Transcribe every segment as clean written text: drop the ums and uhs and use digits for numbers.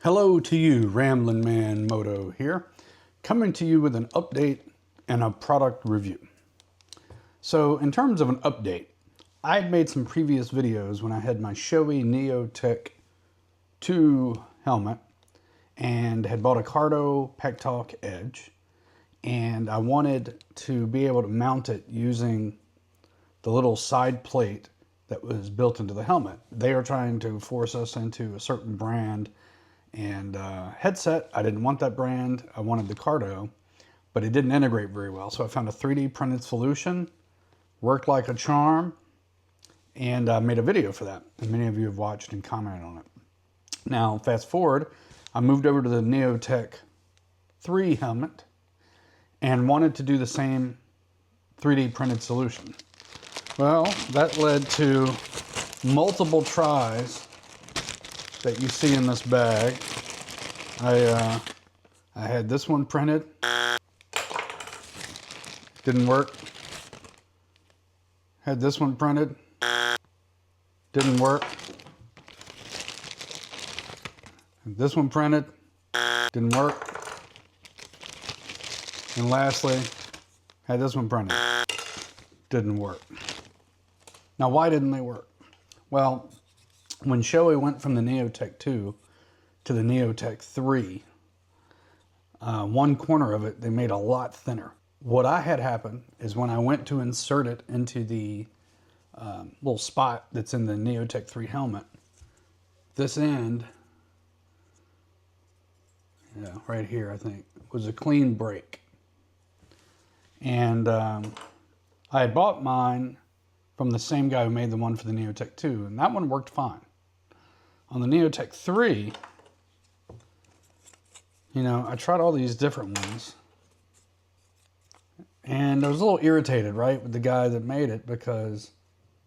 Hello to you, Ramblin' Man Moto here, coming to you with an update and a product review. So in terms of an update, I had made some previous videos when I had my Shoei Neotec 2 helmet and had bought a Cardo Pec Edge, and I wanted to be able to mount it using the little side plate that was built into the helmet. They are trying to force us into a certain brand and headset. I didn't want that brand. I wanted the Cardo, but it didn't integrate very well. So I found a 3D printed solution, worked like a charm, and I made a video for that. And many of you have watched and commented on it. Now, fast forward, I moved over to the Neotec 3 helmet and wanted to do the same 3D printed solution. Well, that led to multiple tries that you see in this bag. I had this one printed, didn't work. Had this one printed, didn't work. Had this one printed, didn't work. And lastly, had this one printed, didn't work. Now, why didn't they work? Well, when Shoei went from the Neotec 2 to the Neotec 3, one corner of it they made a lot thinner. What I had happen is when I went to insert it into the little spot that's in the Neotec 3 helmet, this end, right here I think, was a clean break. And I had bought mine from the same guy who made the one for the Neotec 2, and that one worked fine. On the Neotec 3, I tried all these different ones, and I was a little irritated, right, with the guy that made it, because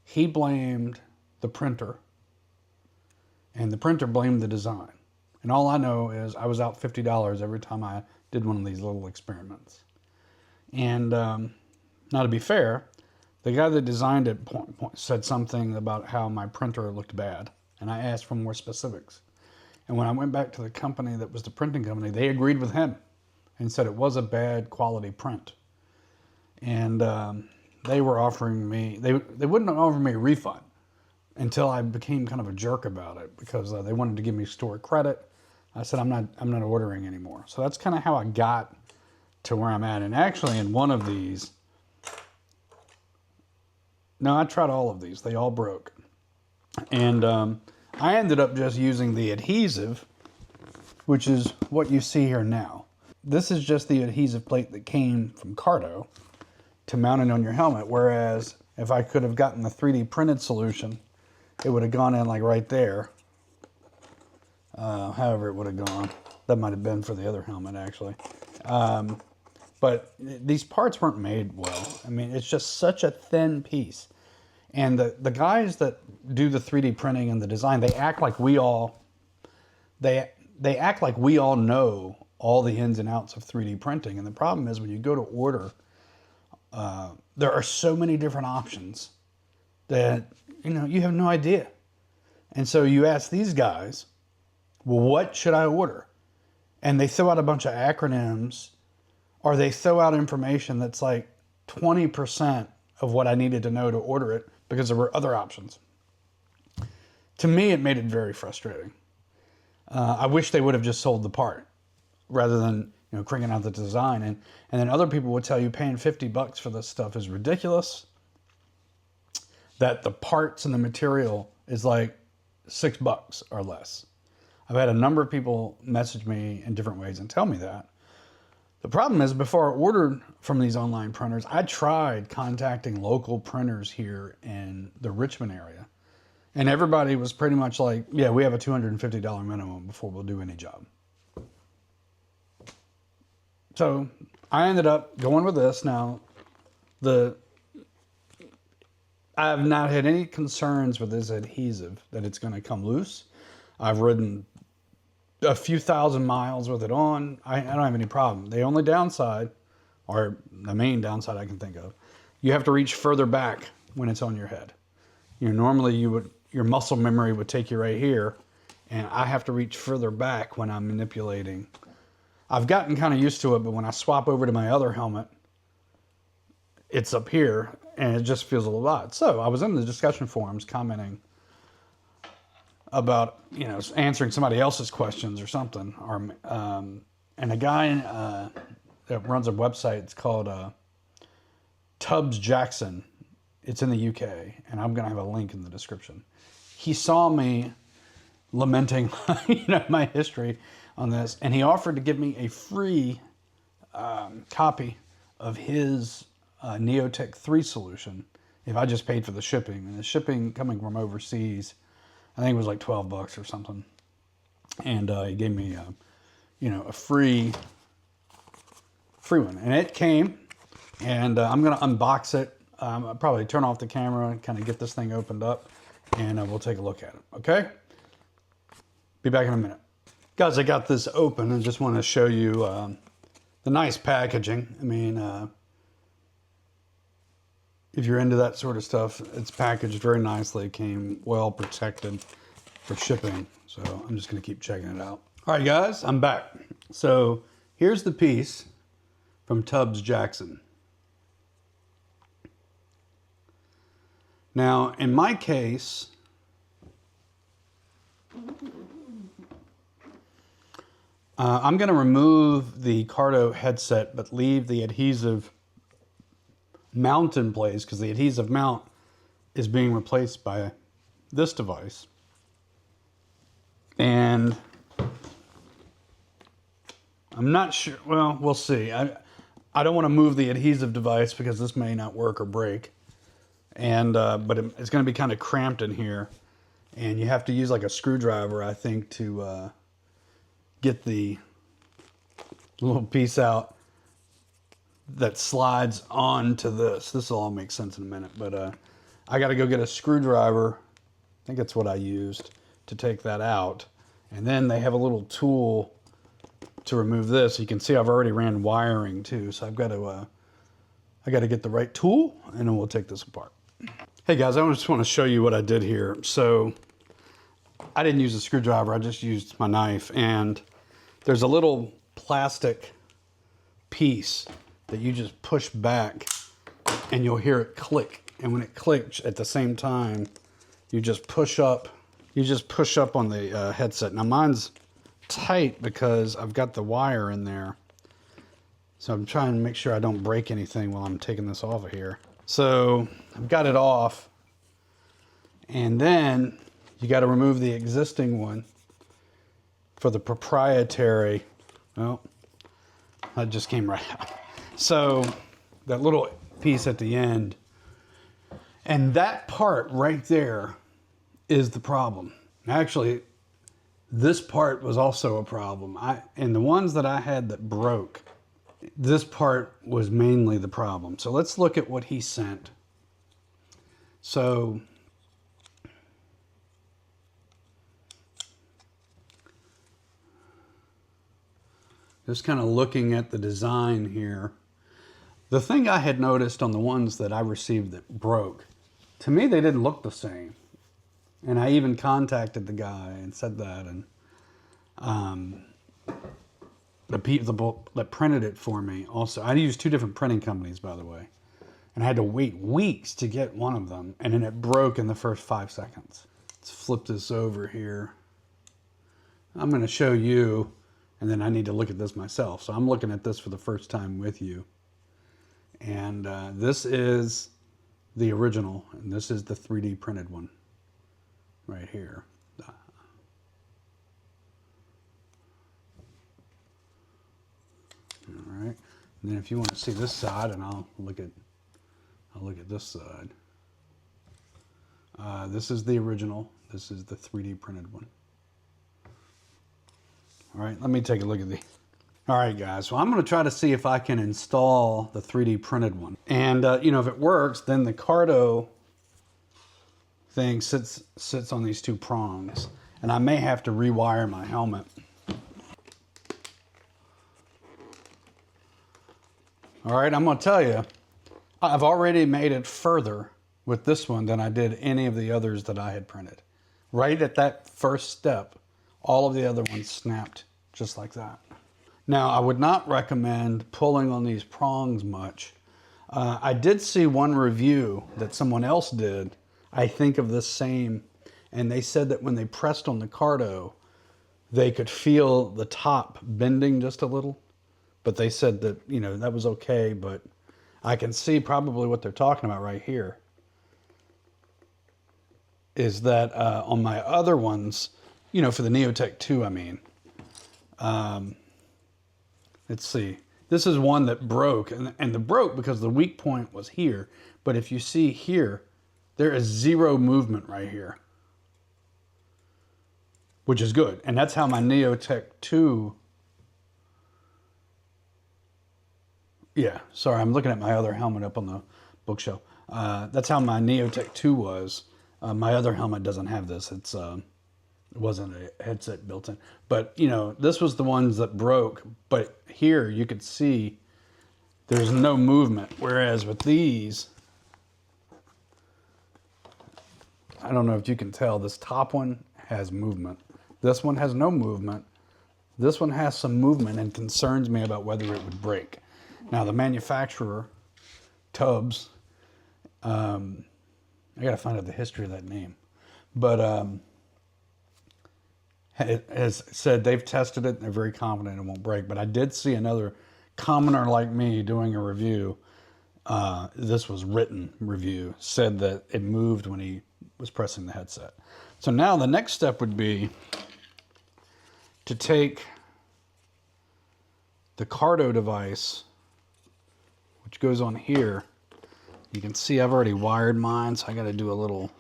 he blamed the printer, and the printer blamed the design. And all I know is I was out $50 every time I did one of these little experiments. And now, to be fair, the guy that designed it said something about how my printer looked bad, and I asked for more specifics. And when I went back to the company that was the printing company, they agreed with him and said it was a bad quality print. And they were offering me, they wouldn't offer me a refund until I became kind of a jerk about it, because they wanted to give me store credit. I said, I'm not ordering anymore. So that's kind of how I got to where I'm at. And actually, in one of these, no, I tried all of these. They all broke. And I ended up just using the adhesive, which is what you see here now. This is just the adhesive plate that came from Cardo to mount it on your helmet, whereas if I could have gotten the 3D printed solution, it would have gone in like right there. However it would have gone. That might have been for the other helmet, actually. But these parts weren't made well. I mean, it's just such a thin piece. And the guys that do the 3D printing and the design, they act like we all know all the ins and outs of 3D printing. And the problem is when you go to order, there are so many different options that you have no idea. And so you ask these guys, well, what should I order? And they throw out a bunch of acronyms, or they throw out information that's like 20% of what I needed to know to order it, because there were other options. To me, it made it very frustrating. I wish they would have just sold the part rather than cranking out the design. And then other people would tell you paying $50 for this stuff is ridiculous, that the parts and the material is like $6 or less. I've had a number of people message me in different ways and tell me that. The problem is, before I ordered from these online printers, I tried contacting local printers here in the Richmond area. And everybody was pretty much like, yeah, we have a $250 minimum before we'll do any job. So I ended up going with this. Now, I have not had any concerns with this adhesive that it's going to come loose. I've ridden a few thousand miles with it on. I don't have any problem. The only downside, or the main downside I can think of, you have to reach further back when it's on your head. Normally your muscle memory would take you right here, and I have to reach further back when I'm manipulating. I've gotten kind of used to it, but when I swap over to my other helmet, it's up here, and it just feels a little odd. So I was in the discussion forums commenting about, you know, answering somebody else's questions or something. And a guy that runs a website, it's called Tubbs Jackson. It's in the UK, and I'm going to have a link in the description. He saw me lamenting my history on this, and he offered to give me a free copy of his Neotec 3 solution if I just paid for the shipping. And the shipping coming from overseas, I think it was like $12 or something. And he gave me a free one, and it came. And I'm gonna unbox it. I'll probably turn off the camera and kind of get this thing opened up, and we'll take a look at it. Okay? Be back in a minute. Guys, I got this open and just want to show you the nice packaging. I mean, if you're into that sort of stuff, it's packaged very nicely. It came well protected for shipping. So I'm just going to keep checking it out. All right, guys, I'm back. So here's the piece from Tubbs Jackson. Now, in my case, I'm going to remove the Cardo headset, but leave the adhesive mount in place, because the adhesive mount is being replaced by this device. And I'm not sure, well, we'll see. I don't want to move the adhesive device because this may not work or break. And but it's going to be kind of cramped in here, and you have to use like a screwdriver, I think, to get the little piece out that slides onto this. This will all make sense in a minute, but I got to go get a screwdriver. I think that's what I used to take that out. And then they have a little tool to remove this. You can see I've already ran wiring too, so I've got to I got to get the right tool, and then we'll take this apart. Hey guys, I just want to show you what I did here. So I didn't use a screwdriver, I just used my knife, and there's a little plastic piece that you just push back and you'll hear it click. And when it clicks at the same time, you just push up on the headset. Now mine's tight because I've got the wire in there. So I'm trying to make sure I don't break anything while I'm taking this off of here. So I've got it off, and then you got to remove the existing one for the proprietary. Oh, that just came right out. So that little piece at the end, and that part right there is the problem. Actually, this part was also a problem. And the ones that I had that broke, this part was mainly the problem. So let's look at what he sent. So just kind of looking at the design here. The thing I had noticed on the ones that I received that broke, to me they didn't look the same. And I even contacted the guy and said that, and the people that printed it for me also. I used 2 different printing companies, by the way, and I had to wait weeks to get one of them, and then it broke in the first 5 seconds. Let's flip this over here. I'm going to show you, and then I need to look at this myself. So I'm looking at this for the first time with you. And this is the original, and this is the 3D printed one right here. All right, and then if you want to see this side, and I'll look at this side. This is the original. This is the 3D printed one. All right, let me take a look at these. All right, guys, so I'm going to try to see if I can install the 3D printed one. And, if it works, then the Cardo thing sits on these 2 prongs. And I may have to rewire my helmet. All right, I'm going to tell you, I've already made it further with this one than I did any of the others that I had printed. Right at that first step, All of the other ones snapped just like that. Now, I would not recommend pulling on these prongs much. I did see one review that someone else did, I think of this same, and they said that when they pressed on the Cardo, they could feel the top bending just a little. But they said that, you know, that was okay, but I can see probably what they're talking about right here. Is that on my other ones, you know, for the Neotec 2, I mean. Let's see. This is one that broke, and the broke because the weak point was here. But if you see here, there is zero movement right here, which is good. And that's how my Neotec 2... Yeah, sorry, I'm looking at my other helmet up on the bookshelf. That's how my Neotec 2 was. My other helmet doesn't have this. It wasn't a headset built in. But, you know, this was the ones that broke. But here you could see there's no movement. Whereas with these, I don't know if you can tell, this top one has movement. This one has no movement. This one has some movement and concerns me about whether it would break. Now, the manufacturer, Tubbs, I got to find out the history of that name, but it has said they've tested it and they're very confident it won't break. But I did see another commoner like me doing a review. This was written review, said that it moved when he was pressing the headset. So now the next step would be to take the Cardo device, which goes on here. You can see I've already wired mine, so I got to do a little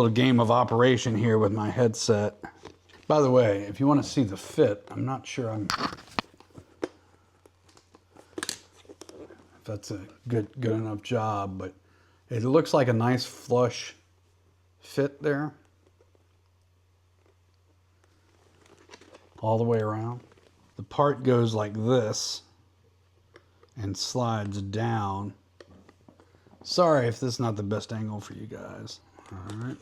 game of operation here with my headset. By the way, if you want to see the fit, I'm not sure if that's a good enough job, but it looks like a nice flush fit there. All the way around. The part goes like this and slides down. Sorry if this is not the best angle for you guys. All right.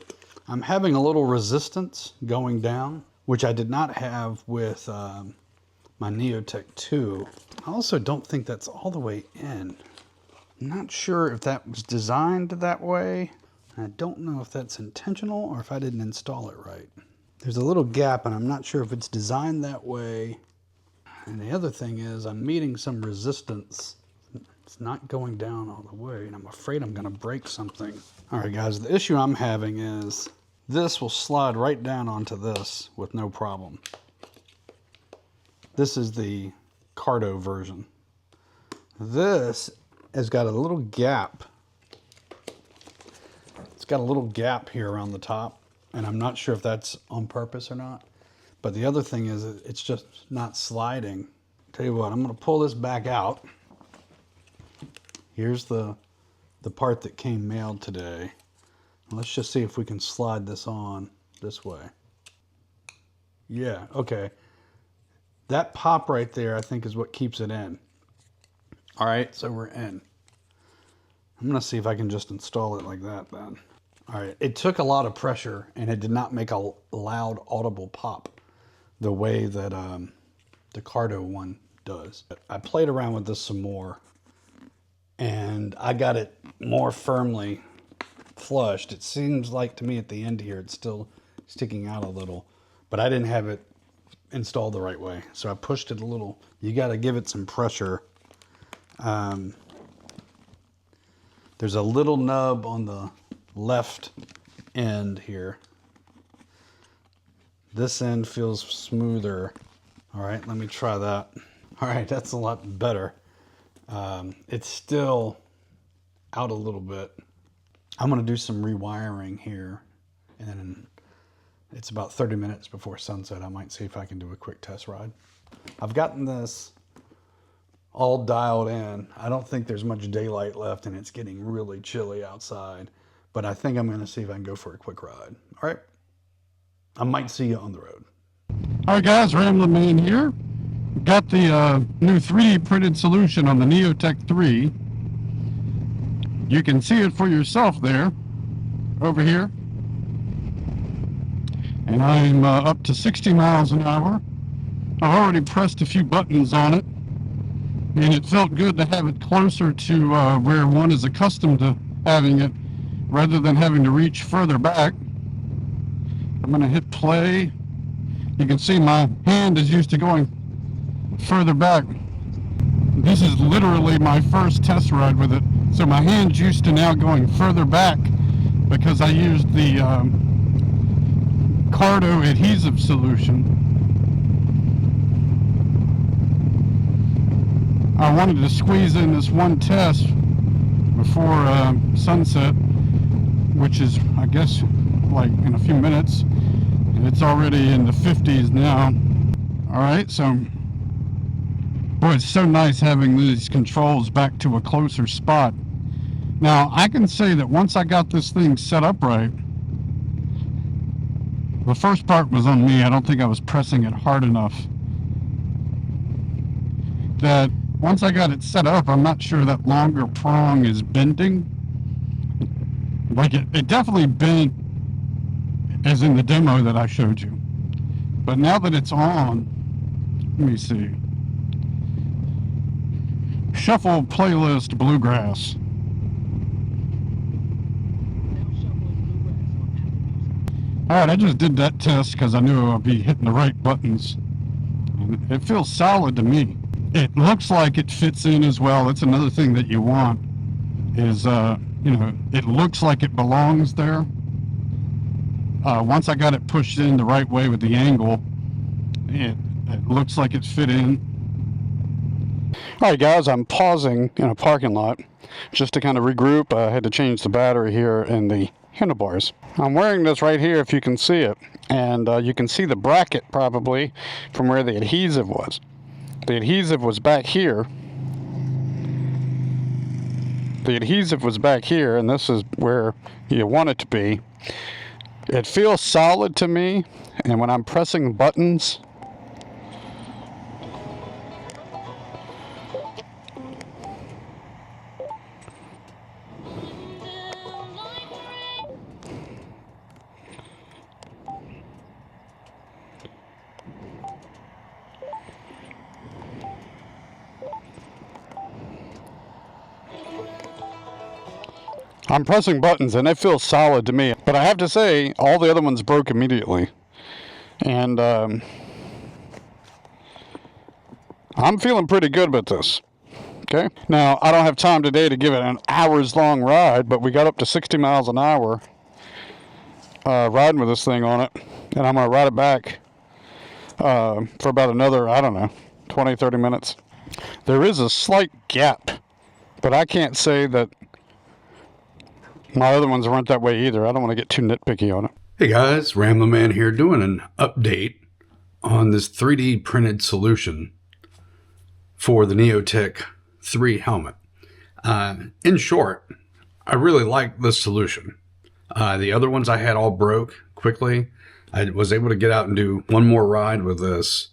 I'm having a little resistance going down, which I did not have with my Neotec 2. I also don't think that's all the way in. I'm not sure if that was designed that way. I don't know if that's intentional or if I didn't install it right. There's a little gap and I'm not sure if it's designed that way. And the other thing is I'm meeting some resistance. It's not going down all the way and I'm afraid I'm gonna break something. All right guys, the issue I'm having is this will slide right down onto this with no problem. This is the Cardo version. This has got a little gap. It's got a little gap here around the top, and I'm not sure if that's on purpose or not. But the other thing is it's just not sliding. Tell you what, I'm gonna pull this back out. Here's the part that came mailed today. Let's just see if we can slide this on this way. Yeah, okay. That pop right there, I think, is what keeps it in. All right, so we're in. I'm gonna see if I can just install it like that then. All right, it took a lot of pressure and it did not make a loud audible pop the way that the Cardo one does. I played around with this some more and I got it more firmly flushed. It seems like to me at the end here, it's still sticking out a little, but I didn't have it installed the right way. So I pushed it a little. You got to give it some pressure. There's a little nub on the left end here. This end feels smoother. All right, let me try that. All right, that's a lot better. It's still out a little bit. I'm gonna do some rewiring here, and then it's about 30 minutes before sunset. I might see if I can do a quick test ride. I've gotten this all dialed in. I don't think there's much daylight left and it's getting really chilly outside, but I think I'm gonna see if I can go for a quick ride. All right, I might see you on the road. All right guys, Ramblin' Man here. Got the new 3D printed solution on the Neotec 3. You can see it for yourself there, over here. and I'm up to 60 miles an hour. I've already pressed a few buttons on it, and it felt good to have it closer to where one is accustomed to having it, rather than having to reach further back. I'm going to hit play. You can see my hand is used to going further back. This is literally my first test ride with it, so my hand's used to now going further back because I used the Cardo adhesive solution. I wanted to squeeze in this one test before sunset, which is, I guess, like in a few minutes, and it's already in the 50s now. All right, so boy, it's so nice having these controls back to a closer spot. Now, I can say that once I got this thing set up right, the first part was on me. I don't think I was pressing it hard enough. That once I got it set up, I'm not sure that longer prong is bending. Like it definitely bent, as in the demo that I showed you. But now that it's on, let me see. Shuffle playlist bluegrass. Alright, I just did that test because I knew I'd be hitting the right buttons. And it feels solid to me. It looks like it fits in as well. That's another thing that you want is, it looks like it belongs there. Once I got it pushed in the right way with the angle, it looks like it fit in. Alright guys, I'm pausing in a parking lot just to kind of regroup. I had to change the battery here in the handlebars. I'm wearing this right here if you can see it, and you can see the bracket probably from where the adhesive was. The adhesive was back here. The adhesive was back here, and this is where you want it to be. It feels solid to me, and when I'm pressing buttons, I'm pressing buttons and it feels solid to me. But I have to say, all the other ones broke immediately. And I'm feeling pretty good about this. Okay. Now, I don't have time today to give it an hours long ride, but we got up to 60 miles an hour riding with this thing on it. And I'm going to ride it back for about another, I don't know, 20, 30 minutes. There is a slight gap, but I can't say that my other ones weren't that way either. I don't want to get too nitpicky on it. Hey guys, Ramblin' Man here doing an update on this 3D printed solution for the Neotec 3 helmet. In short, I really like this solution. The other ones I had all broke quickly. I was able to get out and do one more ride with this,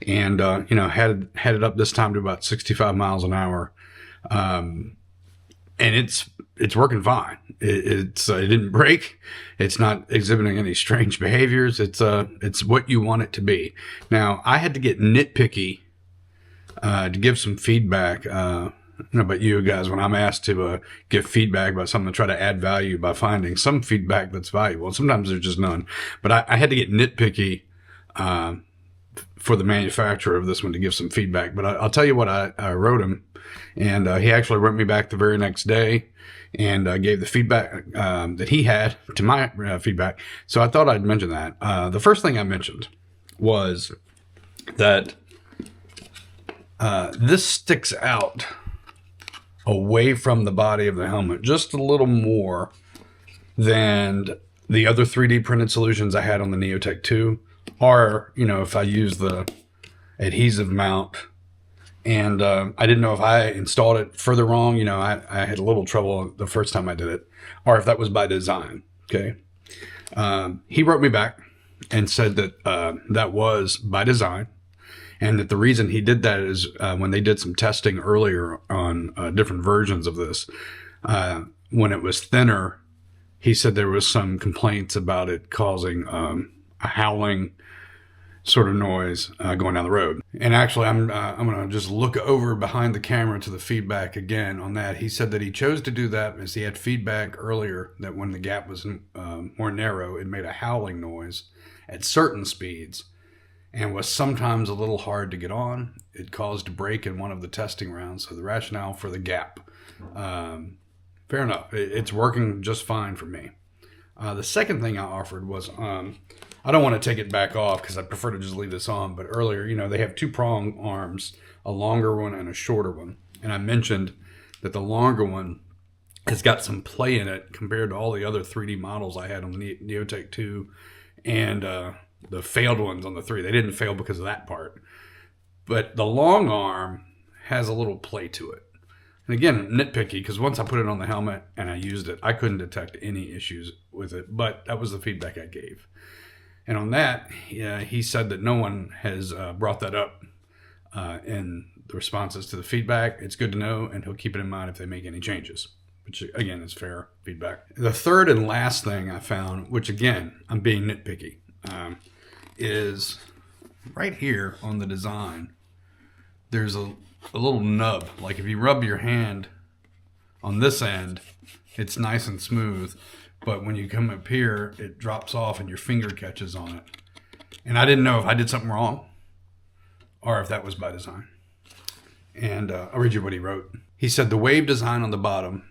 and had it up this time to about 65 miles an hour, and it's working fine. It didn't break. It's not exhibiting any strange behaviors. It's what you want it to be. Now, I had to get nitpicky to give some feedback. I don't know about you guys, when I'm asked to give feedback about something, to try to add value by finding some feedback that's valuable. Sometimes there's just none. But I had to get nitpicky for the manufacturer of this one to give some feedback. But I'll tell you what I wrote him, and he actually wrote me back the very next day and gave the feedback that he had to my feedback. So I thought I'd mention that. The first thing I mentioned was that this sticks out away from the body of the helmet just a little more than the other 3D printed solutions I had on the Neotec 2, or, if I use the adhesive mount. And I didn't know if I installed it further wrong. I had a little trouble the first time I did it, or if that was by design. Okay. He wrote me back and said that that was by design, and that the reason he did that is when they did some testing earlier on different versions of this, when it was thinner, he said there was some complaints about it causing a howling sort of noise going down the road. And actually, I'm going to just look over behind the camera to the feedback again on that. He said that he chose to do that as he had feedback earlier that when the gap was more narrow, it made a howling noise at certain speeds and was sometimes a little hard to get on. It caused a break in one of the testing rounds. So the rationale for the gap, fair enough. It's working just fine for me. The second thing I offered was, I don't want to take it back off because I prefer to just leave this on. But earlier, you know, they have 2-prong arms, a longer one and a shorter one. And I mentioned that the longer one has got some play in it compared to all the other 3D models I had on the Neotec 2 and the failed ones on the 3. They didn't fail because of that part. But the long arm has a little play to it. And again, nitpicky, because once I put it on the helmet and I used it, I couldn't detect any issues with it. But that was the feedback I gave. And on that, he said that no one has brought that up in the responses to the feedback. It's good to know, and he'll keep it in mind if they make any changes, which, again, is fair feedback. The third and last thing I found, which, again, I'm being nitpicky, is right here on the design, there's a little nub. Like if you rub your hand on this end, it's nice and smooth. But when you come up here, it drops off and your finger catches on it. And I didn't know if I did something wrong or if that was by design. And I'll read you what he wrote. He said, the wave design on the bottom,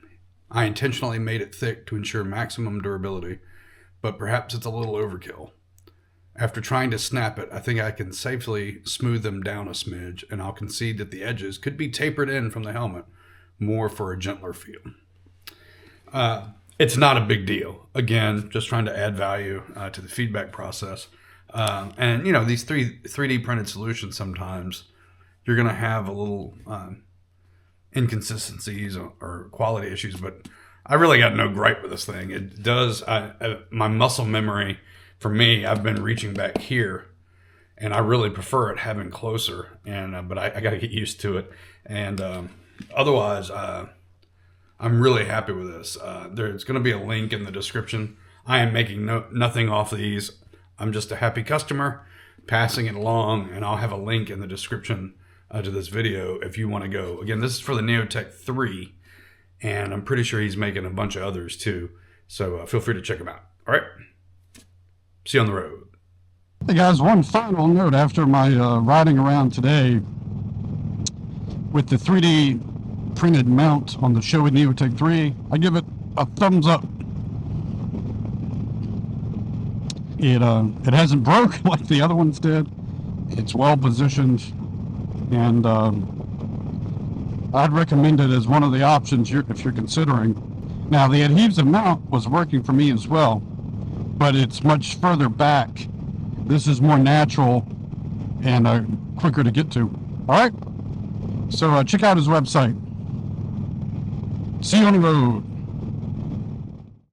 I intentionally made it thick to ensure maximum durability, but perhaps it's a little overkill. After trying to snap it, I think I can safely smooth them down a smidge, and I'll concede that the edges could be tapered in from the helmet more for a gentler feel. It's not a big deal. Again, just trying to add value to the feedback process. And, you know, these 3D printed solutions, sometimes you're going to have a little inconsistencies or quality issues, but I really got no gripe with this thing. It does, my muscle memory, for me, I've been reaching back here, and I really prefer it having closer, and but I got to get used to it. And otherwise, I'm really happy with this. There's going to be a link in the description. I am making nothing off these. I'm just a happy customer passing it along, and I'll have a link in the description to this video if you want to go. Again, this is for the Neotec 3, and I'm pretty sure he's making a bunch of others too. So feel free to check them out. All right. See you on the road. Hey guys, one final note after my riding around today with the 3D printed mount on the Shoei Neotec 3, I give it a thumbs up. It hasn't broke like the other ones did. It's well positioned, and I'd recommend it as one of the options if you're considering. Now, the adhesive mount was working for me as well, but it's much further back. This is more natural and quicker to get to. All right, so check out his website. See you on the road.